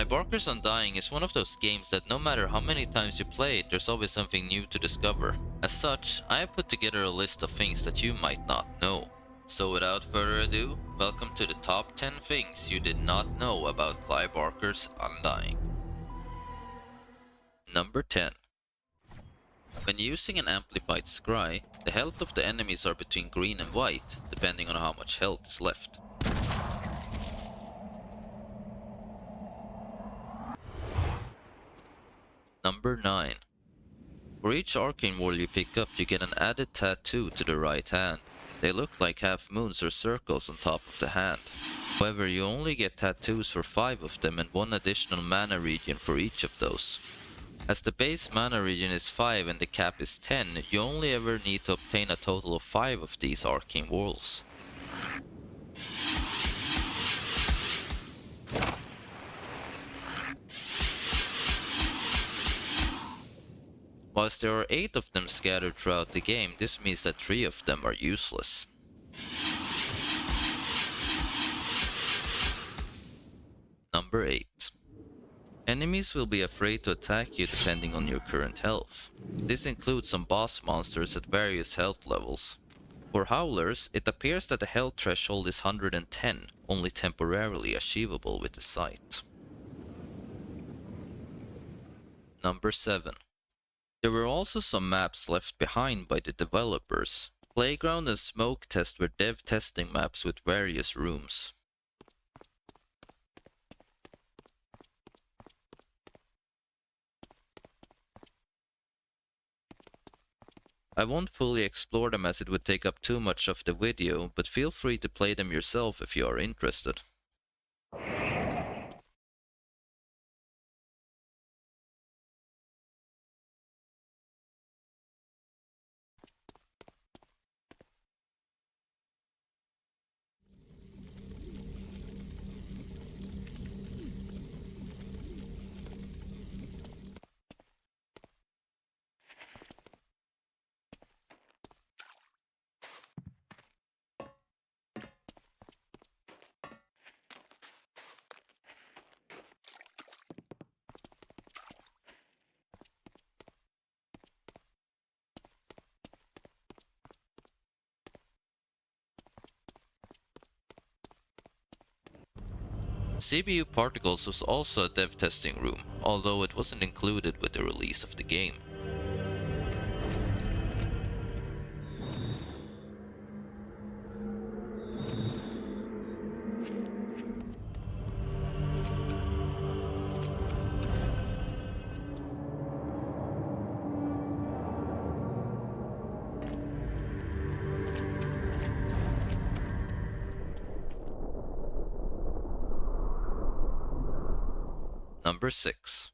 Barker's Undying is one of those games that no matter how many times you play it, there's always something new to discover. As such, I have put together a list of things that you might not know. So without further ado, welcome to the top 10 things you did not know about Clive Barker's Undying. Number 10. When using an amplified scry, the health of the enemies are between green and white, depending on how much health is left. Number 9. For each arcane wall you pick up, you get an added tattoo to the right hand. They look like half moons or circles on top of the hand. However, you only get tattoos for 5 of them and 1 additional mana regen for each of those. As the base mana regen is 5 and the cap is 10, you only ever need to obtain a total of 5 of these arcane walls. Whilst there are 8 of them scattered throughout the game, this means that 3 of them are useless. Number 8. Enemies will be afraid to attack you depending on your current health. This includes some boss monsters at various health levels. For Howlers, it appears that the health threshold is 110, only temporarily achievable with the sight. Number 7. There were also some maps left behind by the developers. Playground and Smoke Test were dev testing maps with various rooms. I won't fully explore them as it would take up too much of the video, but feel free to play them yourself if you are interested. CBU Particles was also a dev testing room, although it wasn't included with the release of the game. Number 6.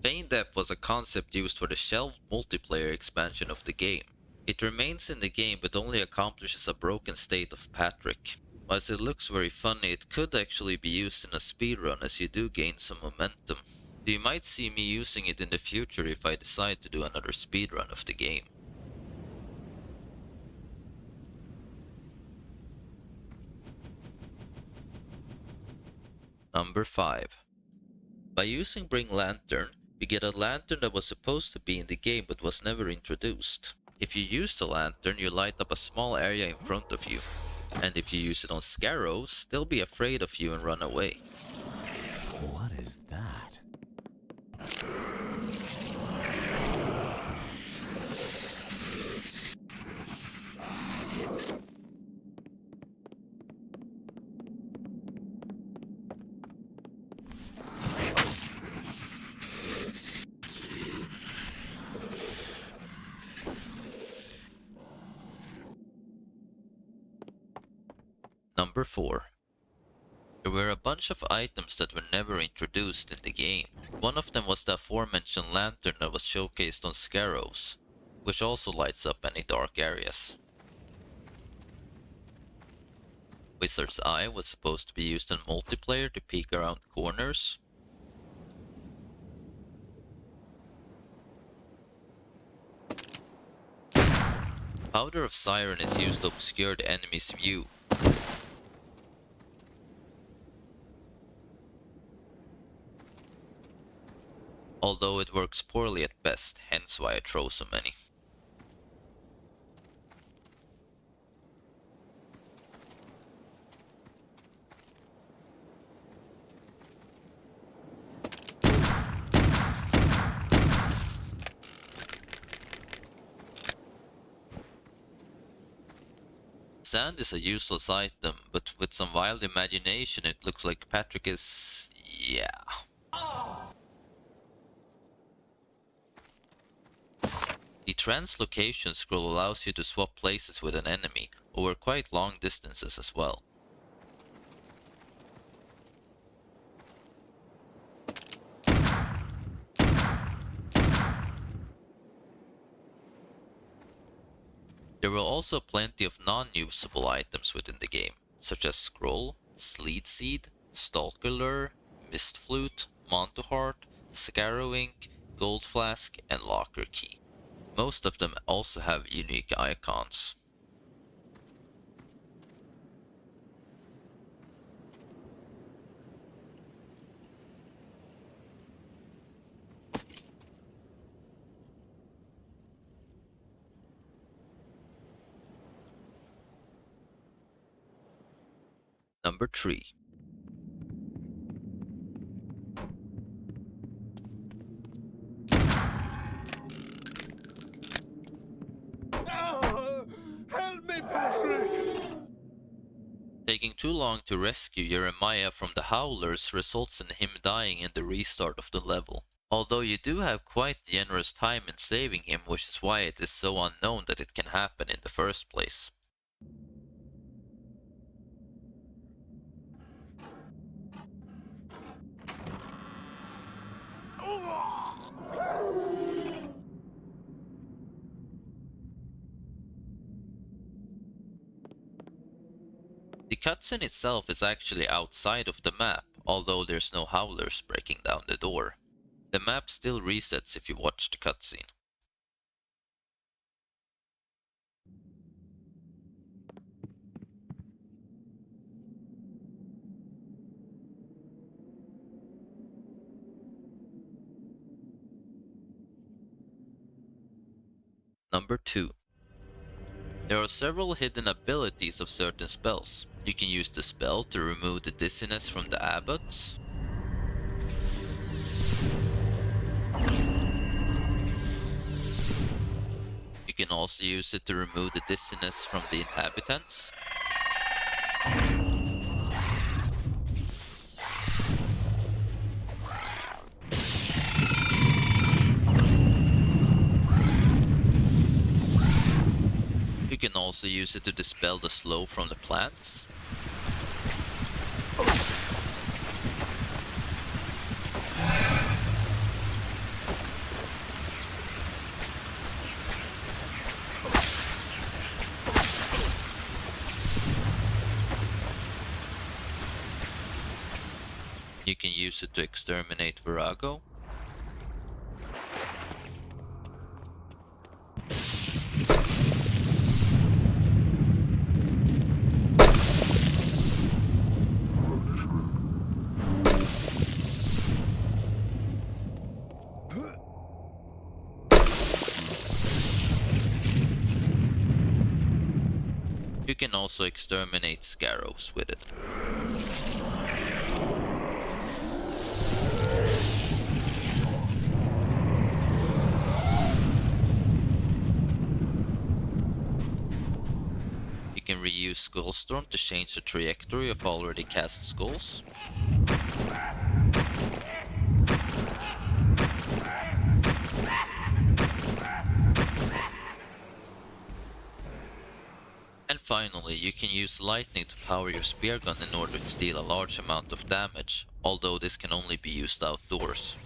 Feign Death was a concept used for the shelved multiplayer expansion of the game. It remains in the game but only accomplishes a broken state of Patrick. Whilst it looks very funny, it could actually be used in a speedrun as you do gain some momentum. So you might see me using it in the future if I decide to do another speedrun of the game. Number 5. By using Bring Lantern, you get a lantern that was supposed to be in the game but was never introduced. If you use the lantern, you light up a small area in front of you. And if you use it on Scarrows, they'll be afraid of you and run away. What is that? Number 4. There were a bunch of items that were never introduced in the game. One of them was the aforementioned lantern that was showcased on Scarrows, which also lights up any dark areas. Wizard's Eye was supposed to be used in multiplayer to peek around corners. Powder of Siren is used to obscure the enemy's view. although it works poorly at best, hence why I throw so many. Sand is a useless item, but with some wild imagination it looks like Patrick is... yeah. The translocation scroll allows you to swap places with an enemy, over quite long distances as well. There were also plenty of non-usable items within the game, such as Scroll, Sleet Seed, Stalker Lure, Mist Flute, Monto Heart, Scarrow Ink, Gold Flask, and Locker Key. Most of them also have unique icons. Number 3. Help me, Patrick! Taking too long to rescue Jeremiah from the Howlers results in him dying in the restart of the level. Although you do have quite generous time in saving him, which is why it is so unknown that it can happen in the first place. The cutscene itself is actually outside of the map, although there's no Howlers breaking down the door. The map still resets if you watch the cutscene. Number 2. There are several hidden abilities of certain spells. You can use the spell to remove the dizziness from the abbot. You can also use it to remove the dizziness from the inhabitants. You can also use it to dispel the slow from the plants. You can use it to exterminate Virago. You can also exterminate Scarrows with it. You can reuse Skullstorm to change the trajectory of already cast skulls. And finally, you can use lightning to power your spear gun in order to deal a large amount of damage, although this can only be used outdoors.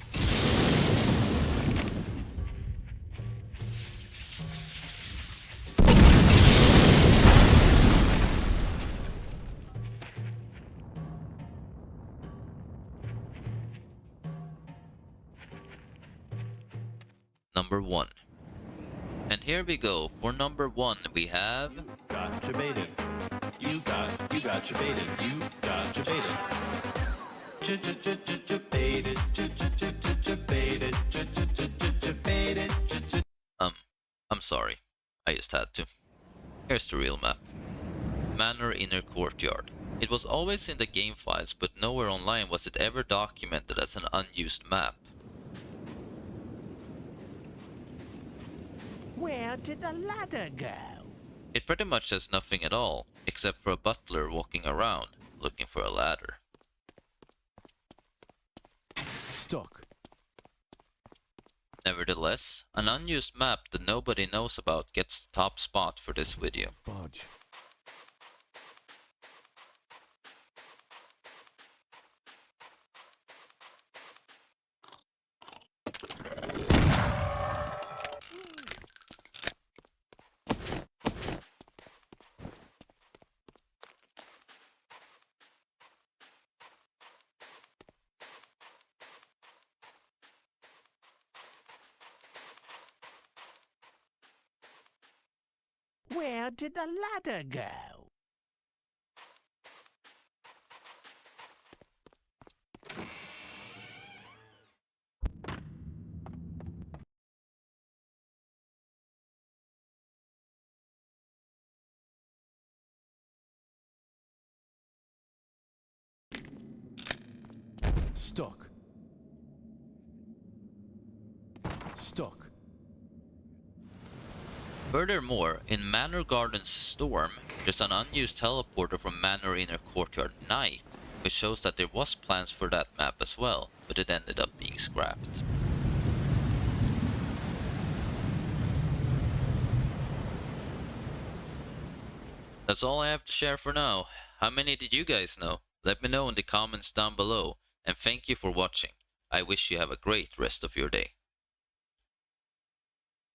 Number 1. And here we go. For number 1 we have... Got you baited. You got you baited. You got you baited. Baited. Baited. I just had to. Here's the real map. Manor Inner Courtyard. It was always in the game files, but nowhere online was it ever documented as an unused map. Where did the ladder go? It pretty much says nothing at all, except for a butler walking around, looking for a ladder. Stuck. Nevertheless, an unused map that nobody knows about gets the top spot for this video. Budge. Where did the ladder go? Stuck. Stuck. Furthermore, in Manor Gardens Storm, there's an unused teleporter from Manor Inner Courtyard Night, which shows that there was plans for that map as well, but it ended up being scrapped. That's all I have to share for now. How many did you guys know? Let me know in the comments down below, and thank you for watching. I wish you have a great rest of your day.